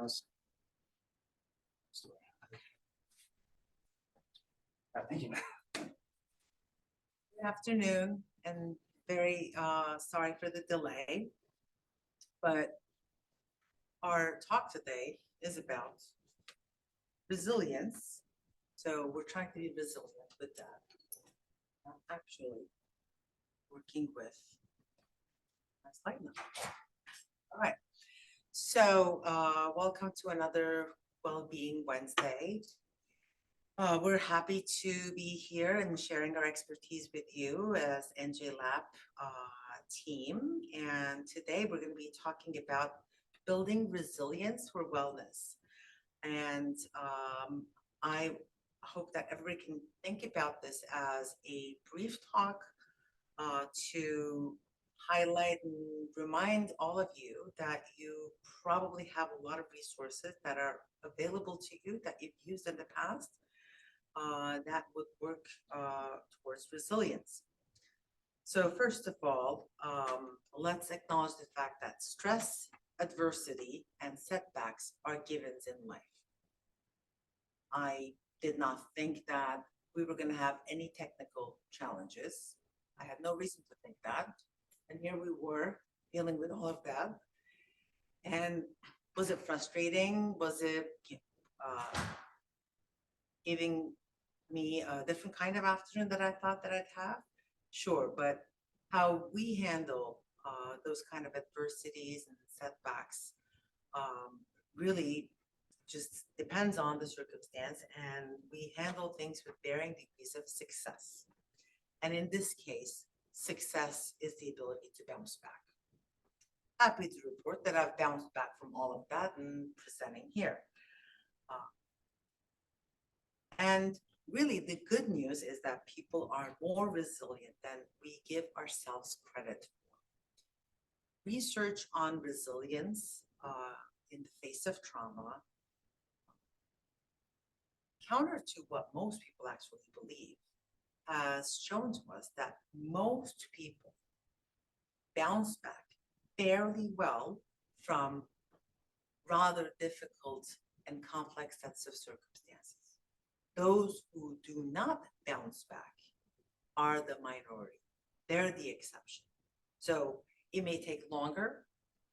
else? Thank you. Good afternoon, and very sorry for the delay, but our talk today is about resilience. So we're trying to be resilient with that. I'm actually working with my slide now. All right. So welcome to another Wellbeing Wednesday. We're happy to be here and sharing our expertise with you as NJLAP team. And today we're going to be talking about building resilience for wellness. And I hope that everybody can think about this as a brief talk to highlight and remind all of you that you probably have a lot of resources that are available to you that you've used in the past that would work towards resilience. So first of all, let's acknowledge the fact that stress, adversity, and setbacks are givens in life. I did not think that we were going to have any technical challenges. I had no reason to think that. And here we were dealing with all of that. And was it frustrating? Was it giving me a different kind of afternoon that I thought that I'd have? Sure, but how we handle those kind of adversities and setbacks really just depends on the circumstance, and we handle things with varying degrees of success. And in this case, success is the ability to bounce back. Happy to report that I've bounced back from all of that and presenting here. And really, the good news is that people are more resilient than we give ourselves credit for. Research on resilience in the face of trauma, counter to what most people actually believe, has shown to us that most people bounce back fairly well from rather difficult and complex sets of circumstances. Those who do not bounce back are the minority. They're the exception. So it may take longer,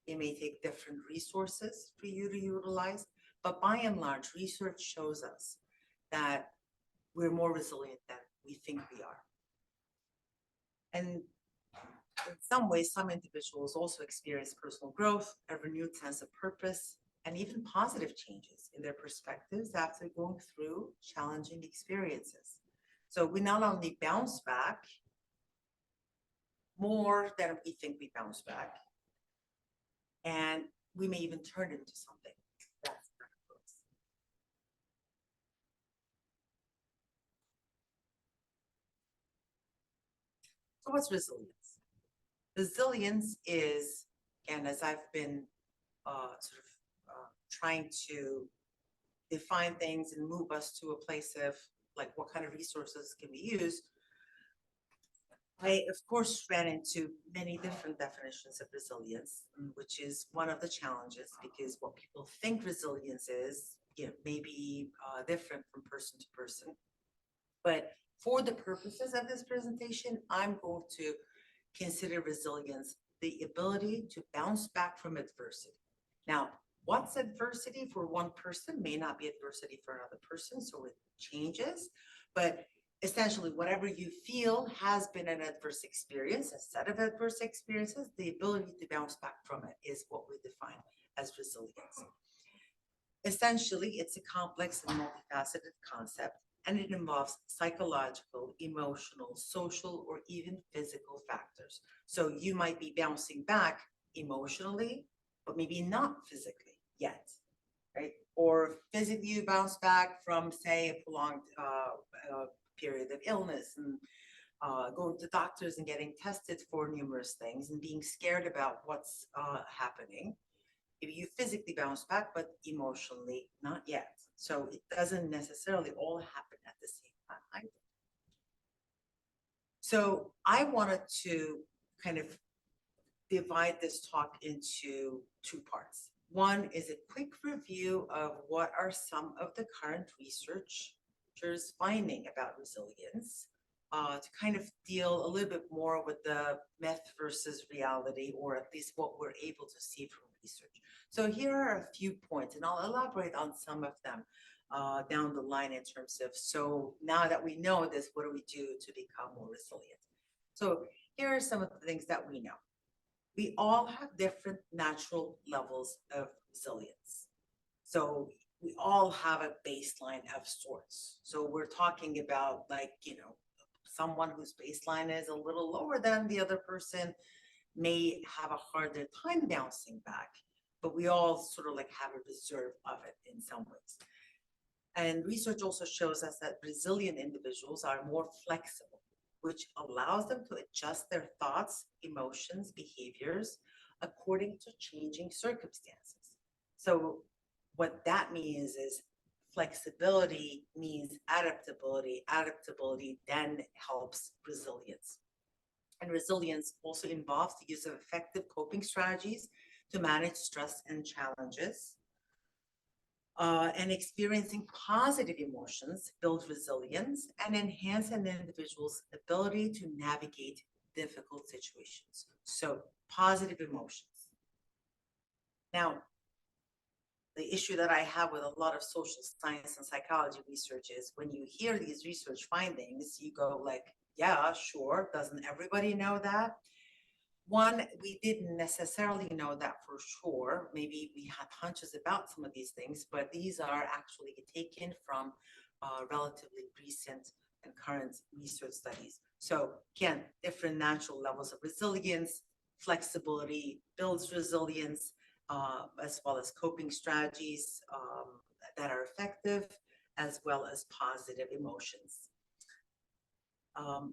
it may take different resources for you to utilize, but by and large, research shows us that we're more resilient than we think we are. And in some ways, some individuals also experience personal growth, a renewed sense of purpose, and even positive changes in their perspectives after going through challenging experiences. So we not only bounce back more than we think we bounce back, and we may even turn it into something that's miraculous. So what's resilience? Resilience is, and as I've been trying to define things and move us to a place of like what kind of resources can we use, I of course ran into many different definitions of resilience, which is one of the challenges because what people think resilience is, may be different from person to person. But for the purposes of this presentation, I'm going to consider resilience the ability to bounce back from adversity. Now, what's adversity for one person may not be adversity for another person, so it changes. But essentially, whatever you feel has been an adverse experience, a set of adverse experiences, the ability to bounce back from it is what we define as resilience. Essentially, it's a complex and multifaceted concept, and it involves psychological, emotional, social, or even physical factors. So you might be bouncing back emotionally, but maybe not physically yet, right? Or physically you bounce back from, say, a prolonged period of illness and going to doctors and getting tested for numerous things and being scared about what's happening. Maybe you physically bounce back, but emotionally not yet. So it doesn't necessarily all happen at the same time either. So I wanted to kind of divide this talk into two parts. One is a quick review of what are some of the current researchers finding about resilience, to kind of deal a little bit more with the myth versus reality, or at least what we're able to see from research. So here are a few points, and I'll elaborate on some of them down the line in terms of, so now that we know this, what do we do to become more resilient? So here are some of the things that we know. We all have different natural levels of resilience. So we all have a baseline of sorts. So we're talking about, like, someone whose baseline is a little lower than the other person may have a harder time bouncing back, but we all sort of like have a reserve of it in some ways. And research also shows us that resilient individuals are more flexible, which allows them to adjust their thoughts, emotions, behaviors according to changing circumstances. So what that means is flexibility means adaptability. Adaptability then helps resilience. And resilience also involves the use of effective coping strategies to manage stress and challenges. And experiencing positive emotions builds resilience and enhance an individual's ability to navigate difficult situations. So positive emotions. Now, the issue that I have with a lot of social science and psychology research is when you hear these research findings, you go like, yeah, sure. Doesn't everybody know that? One, we didn't necessarily know that for sure. Maybe we had hunches about some of these things, but these are actually taken from relatively recent and current research studies. So again, different natural levels of resilience, flexibility builds resilience, as well as coping strategies that are effective, as well as positive emotions.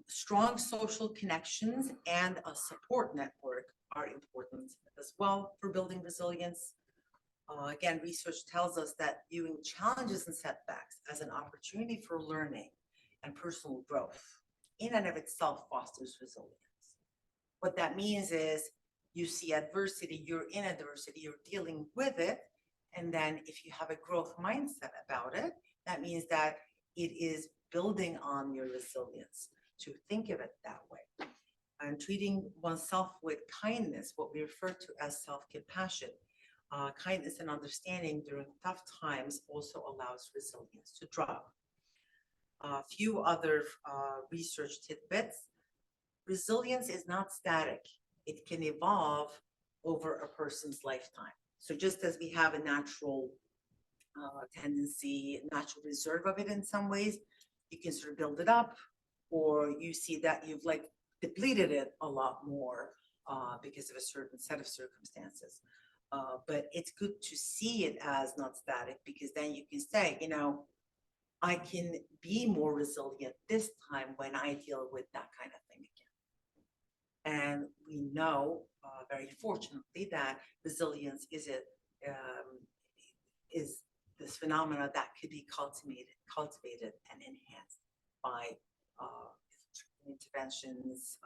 Strong social connections and a support network are important as well for building resilience. Again, research tells us that viewing challenges and setbacks as an opportunity for learning and personal growth in and of itself fosters resilience. What that means is you see adversity, you're in adversity, you're dealing with it. And then if you have a growth mindset about it, that means that it is building on your resilience, to think of it that way. And treating oneself with kindness, what we refer to as self-compassion, kindness and understanding during tough times also allows resilience to drop. A few other research tidbits. Resilience is not static. It can evolve over a person's lifetime. So just as we have a natural tendency, natural reserve of it in some ways, you can sort of build it up, or you see that you've like depleted it a lot more because of a certain set of circumstances. But it's good to see it as not static, because then you can say, I can be more resilient this time when I deal with that kind of thing again. And we know, very fortunately, that resilience is this phenomena that could be cultivated and enhanced by interventions,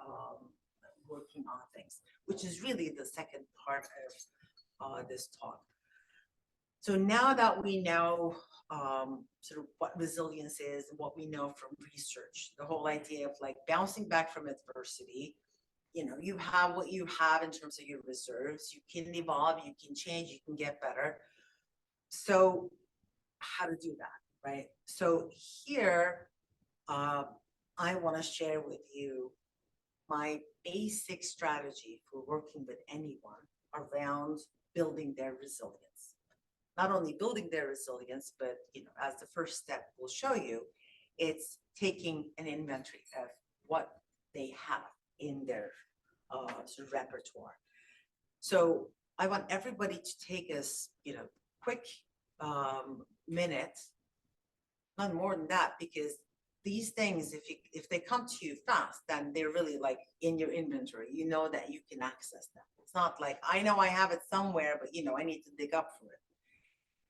working on things, which is really the second part of this talk. So now that we know sort of what resilience is and what we know from research, the whole idea of like bouncing back from adversity, you have what you have in terms of your reserves. You can evolve, you can change, you can get better. So how to do that, right? So here, I want to share with you my basic strategy for working with anyone around building their resilience. Not only building their resilience, but as the first step will show you, it's taking an inventory of what they have in their sort of repertoire. So I want everybody to take us, quick minute, not more than that, because these things, if they come to you fast, then they're really like in your inventory. You know that you can access them. It's not like I know I have it somewhere, but I need to dig up for it.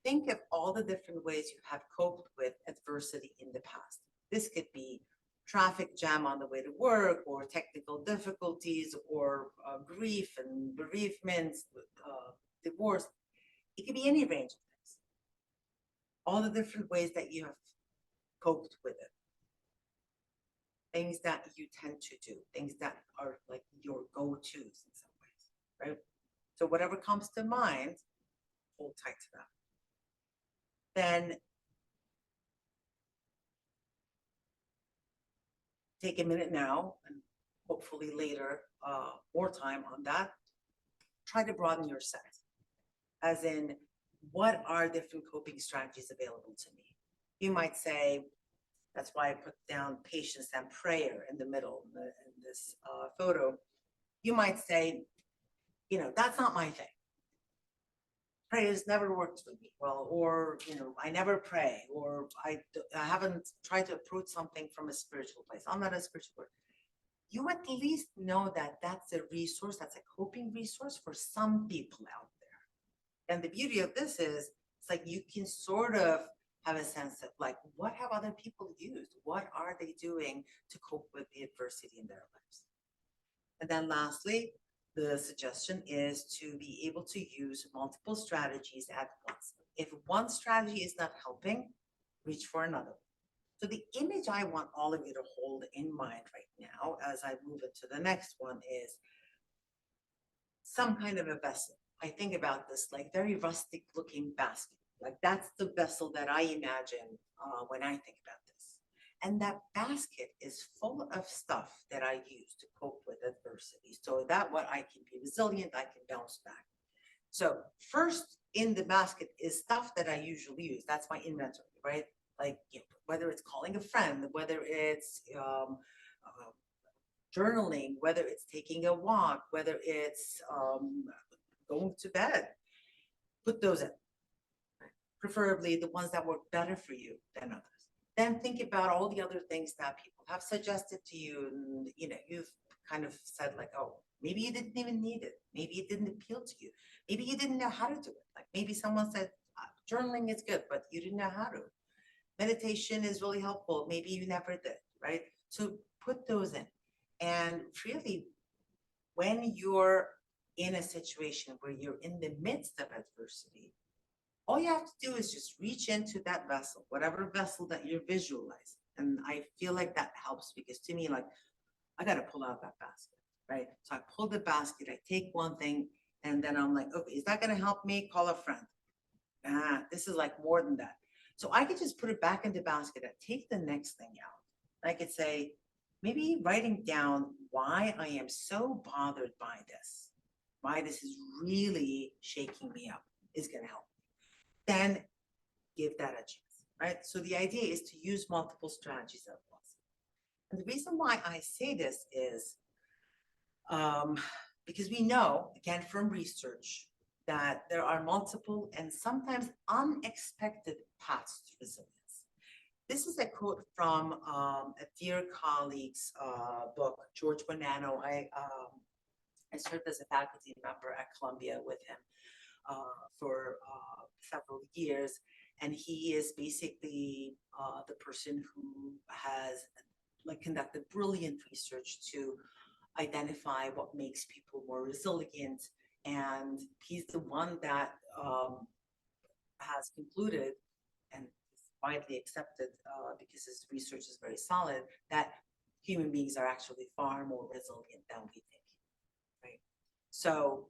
Think of all the different ways you have coped with adversity in the past. This could be traffic jam on the way to work, or technical difficulties, or grief and bereavements, divorce. It could be any range of things. All the different ways that you have coped with it. Things that you tend to do, things that are like your go-tos in some ways, right? So whatever comes to mind, hold tight to that. Then take a minute now and hopefully later, more time on that. Try to broaden your set, as in, what are different coping strategies available to me? You might say, that's why I put down patience and prayer in the middle in this photo. You might say, you know, that's not my thing. Prayers never worked for me well, or, you know, I never pray, or I haven't tried to approach something from a spiritual place. I'm not a spiritual person. You at least know that that's a resource, that's a coping resource for some people out there. And the beauty of this is, it's like you can sort of have a sense of like, what have other people used? What are they doing to cope with the adversity in their lives? And then lastly, the suggestion is to be able to use multiple strategies at once. If one strategy is not helping, reach for another. So the image I want all of you to hold in mind right now as I move into the next one is some kind of a vessel. I think about this like very rustic looking basket. Like that's the vessel that I imagine when I think about this. And that basket is full of stuff that I use to cope with adversity. So that what I can be resilient, I can bounce back. So first in the basket is stuff that I usually use. That's my inventory, right? Like, you know, whether it's calling a friend, whether it's journaling, whether it's taking a walk, whether it's going to bed, put those in. Preferably the ones that work better for you than others. Then think about all the other things that people have suggested to you, and you know, you've kind of said like, oh, maybe you didn't even need it. Maybe it didn't appeal to you. Maybe you didn't know how to do it. Like maybe someone said journaling is good, but you didn't know how to. Meditation is really helpful. Maybe you never did, right? So put those in. And really, when you're in a situation where you're in the midst of adversity, all you have to do is just reach into that vessel, whatever vessel that you're visualizing. And I feel like that helps, because to me, like, I got to pull out that basket, right? So I pull the basket, I take one thing, and then I'm like, okay, is that going to help me? Call a friend. This is like more than that. So I could just put it back in the basket and take the next thing out. I could say, maybe writing down why I am so bothered by this, why this is really shaking me up, is going to help. Then give that a chance, right? So the idea is to use multiple strategies at once. And the reason why I say this is because we know, again, from research, that there are multiple and sometimes unexpected paths to resilience. This is a quote from a dear colleague's book, George Bonanno. I served as a faculty member at Columbia with him for several years. And he is basically the person who has like conducted brilliant research to identify what makes people more resilient. And he's the one that has concluded, and is widely accepted because his research is very solid, that human beings are actually far more resilient than we think, right? So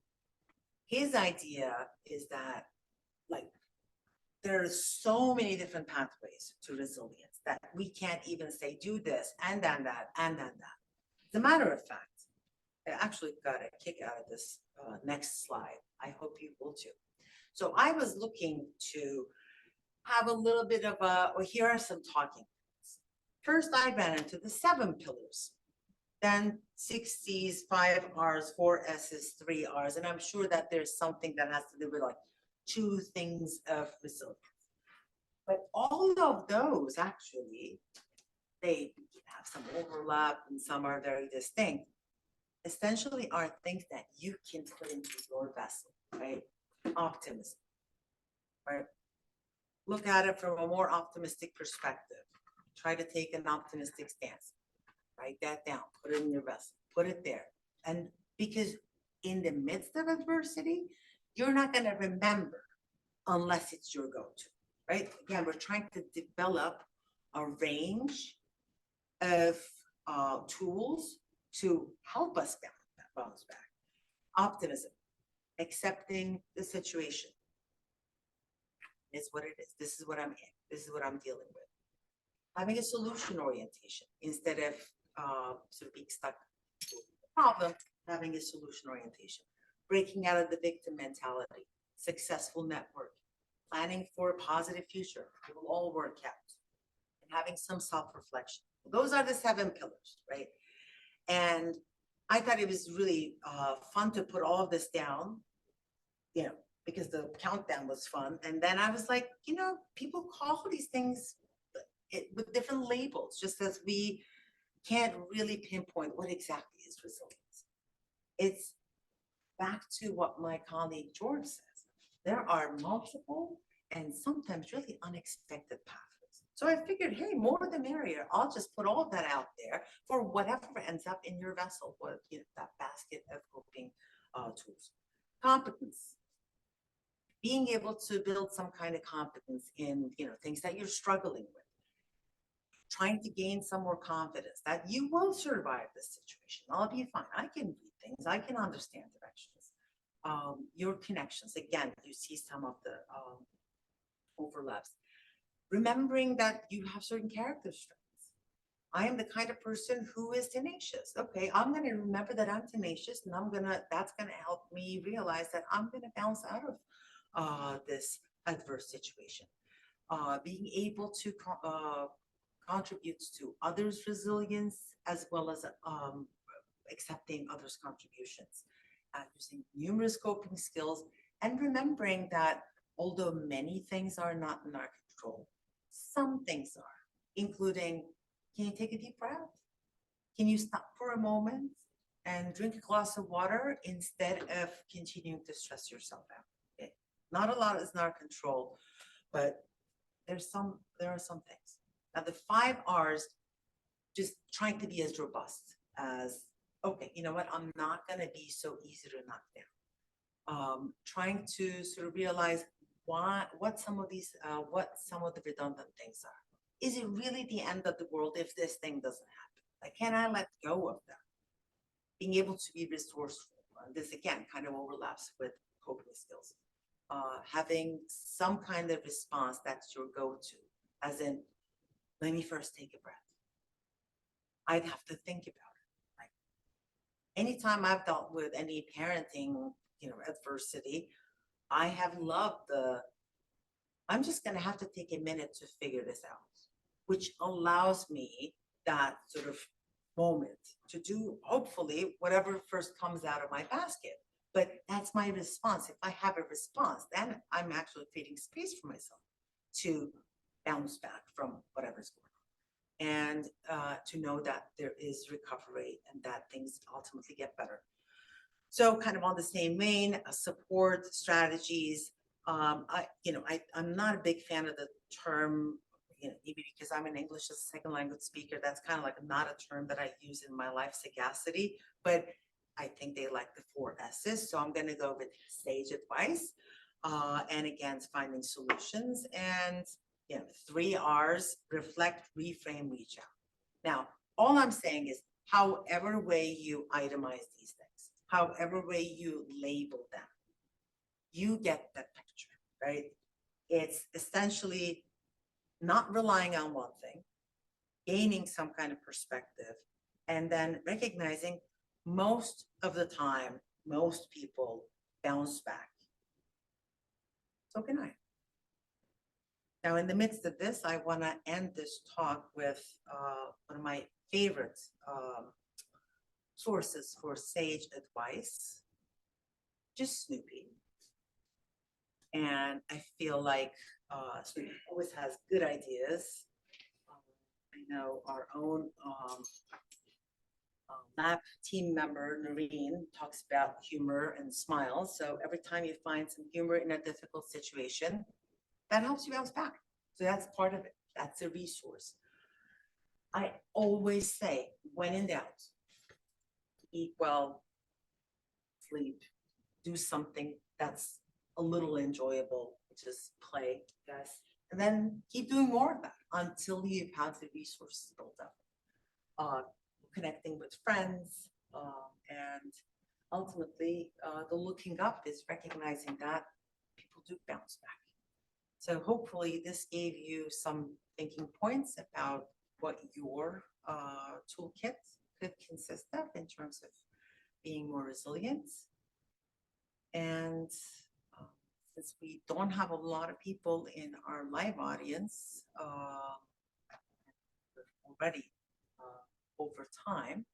his idea is that, like, there's so many different pathways to resilience that we can't even say do this and then that and then that. As a matter of fact, I actually got a kick out of this next slide. I hope you will too. So I was looking to have a little bit of a, well, here are some talking points. First, I ran into the 7 pillars, then 6 C's, 5 R's, 4 S's, 3 R's. And I'm sure that there's something that has to do with like 2 things of resilience. But all of those actually, they have some overlap and some are very distinct. Essentially are things that you can put into your vessel, right? Optimism, right? Look at it from a more optimistic perspective. Try to take an optimistic stance. Write that down, put it in your vessel, put it there. And because in the midst of adversity, you're not going to remember unless it's your go-to, right? Again, we're trying to develop a range of tools to help us bounce back. Optimism, accepting the situation is what it is. This is what I'm in. This is what I'm dealing with. Having a solution orientation instead of sort of being stuck with the problem, having a solution orientation. Breaking out of the victim mentality, successful network, planning for a positive future. It will all work out. And having some self-reflection. Those are the 7 pillars, right? And I thought it was really fun to put all of this down, you know, because the countdown was fun. And then I was like, you know, people call these things with different labels, just as we can't really pinpoint what exactly is resilience. It's back to what my colleague George says. There are multiple and sometimes really unexpected pathways. So I figured, hey, more the merrier. I'll just put all of that out there for whatever ends up in your vessel, or you know, that basket of coping tools. Competence. Being able to build some kind of competence in, you know, things that you're struggling with. Trying to gain some more confidence that you will survive this situation. I'll be fine. I can read things. I can understand directions. Your connections. Again, you see some of the overlaps. Remembering that you have certain character strengths. I am the kind of person who is tenacious. Okay, I'm going to remember that I'm tenacious, and that's going to help me realize that I'm going to bounce out of this adverse situation. Being able to contributes to others' resilience, as well as accepting others' contributions, using numerous coping skills, and remembering that although many things are not in our control, some things are, including, can you take a deep breath? Can you stop for a moment and drink a glass of water instead of continuing to stress yourself out? Okay. Not a lot is in our control, but there are some things. Now, the 5 R's, just trying to be as robust as, okay, you know what, I'm not going to be so easy to knock down. Trying to sort of realize what some of the redundant things are. Is it really the end of the world if this thing doesn't happen? Like, can I let go of that? Being able to be resourceful. This again kind of overlaps with coping skills. Having some kind of response that's your go-to, as in, let me first take a breath. I'd have to think about it. Like, anytime I've dealt with any parenting, you know, adversity, I have loved I'm just going to have to take a minute to figure this out, which allows me that sort of moment to do, hopefully, whatever first comes out of my basket. But that's my response. If I have a response, then I'm actually creating space for myself to bounce back from whatever's going on, and to know that there is recovery and that things ultimately get better. So kind of on the same vein, support strategies. I'm not a big fan of the term, you know, maybe because I'm an English as a second language speaker, that's kind of like not a term that I use in my life, sagacity, but I think they like the 4 S's. So I'm going to go with sage advice. And again, finding solutions. And, you know, 3 R's, reflect, reframe, reach out. Now, all I'm saying is, however way you itemize these things, however way you label them, you get that picture, right? It's essentially not relying on one thing, gaining some kind of perspective, and then recognizing most of the time, most people bounce back. So can I. Now, in the midst of this, I want to end this talk with one of my favorite sources for sage advice, just Snoopy. And I feel like Snoopy always has good ideas. I know our own NJLAP team member, Noreen, talks about humor and smiles. So every time you find some humor in a difficult situation, that helps you bounce back. So that's part of it. That's a resource. I always say, when in doubt, eat well, sleep, do something that's a little enjoyable just play, yes, and then keep doing more of that until you have the resources built up. Connecting with friends, and ultimately, the looking up is recognizing that people do bounce back. So hopefully this gave you some thinking points about what your toolkit could consist of in terms of being more resilient. And since we don't have a lot of people in our live audience already over time,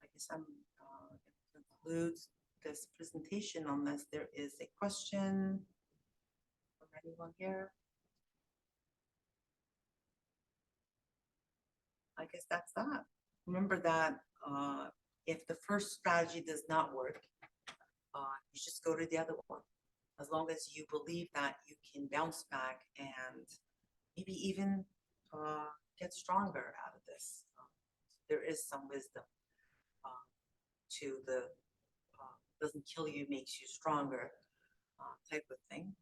I guess I'm going to conclude this presentation unless there is a question from anyone here. I guess that's that. Remember that if the first strategy does not work, you just go to the other one. As long as you believe that you can bounce back and maybe even get stronger out of this. There is some wisdom to the doesn't kill you, makes you stronger type of thing.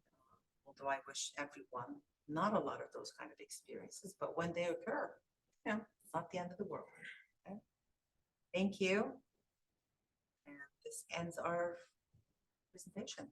Although I wish everyone not a lot of those kind of experiences, but when they occur, you know, it's not the end of the world. Okay? Thank you. And this ends our presentation.